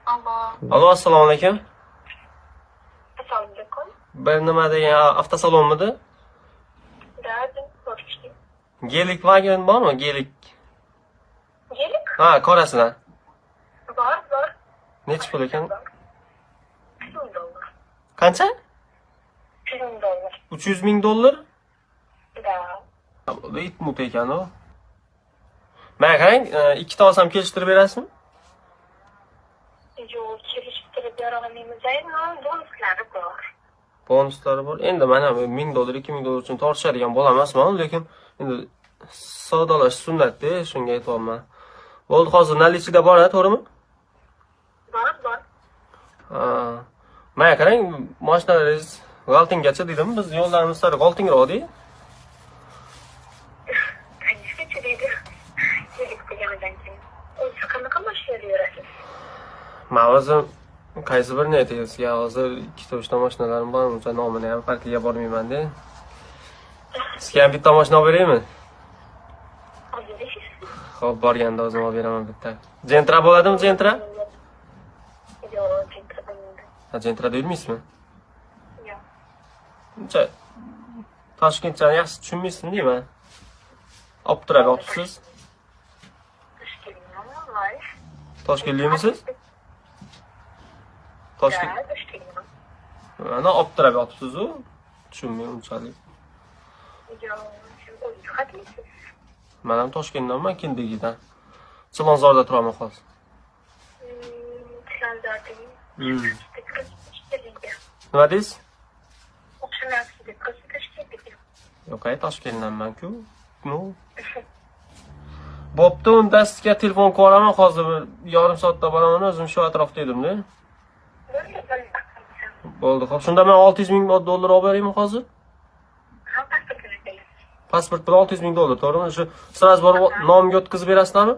Allo. Alo, assalomu alaykum. Assalomu alaykum. Bir nima degan avtosalonmidi? Da, ko'rishdik. Gelik vagon bormi? Gelik. Gelik? Ha, qorasidan. Bor. Necha pul ekan? $100. Qancha? $100. 300 ming dollar? Da. Bu itmut ekan o. Mana qarang, ikkita olsam kelishtirib berasizmi? Yo'q, kelishtirib bera olmaymiz. Bonuslari bor. Bonuslari bor. Endi mana $1000, $2000 uchun tortishadigan bo'la emasman, lekin endi savdolash sunnat-da, shunga aytyapman. Bo'ldi, hozir nalichida bor, to'g'rimi? Bor. Ha. Mana qarang, mashinalaringiz g'altingacha dedim, biz yo'llarimiz sari g'altingroq-da. Qancha deydi? Gelik deganidan keyin. O'zi qanaqa mashinada yurasiz? Men o'zim qaysi birini aytaysiz? Hozir ikkita uchta mashinalarim bor, uncha nomini ham farqiga bormayman-da. Sizga ham bitta mashina olib beraymi? Xo'p, borganda o'zim olib beraman bitta. Gentra bo'ladimi, Gentra? Yo'q, Gentra bo'lmaydi. Ha, Gentra deyilmaysizmi? Yo'q. Uncha Toshkentchani yaxshi tushunmaysizmi deyman. Olib turib o'tibsiz. Toshkentlikmisiz? Toshkent. Mana olib turib o'tibsiz-ku. Tushunmayman unchalik. Men ham Toshkentdanman, Kindigidan. Chilonzorda turaman hozir. Nima deysiz? Yo'q, Toshkentdanman-ku. No. Bo'pti, unda sizga telefon qilaman, hozir bir yarim soatda boraman, o'zim shu atrofda edim-da. Bo'ldi, xo'p, shunda men 600 ming dollar olib beraymi hozir? Pasport bilan 600 ming dollar, to'g'rimi? Shu sraz borib nomga o'tkazib berasizlarmi?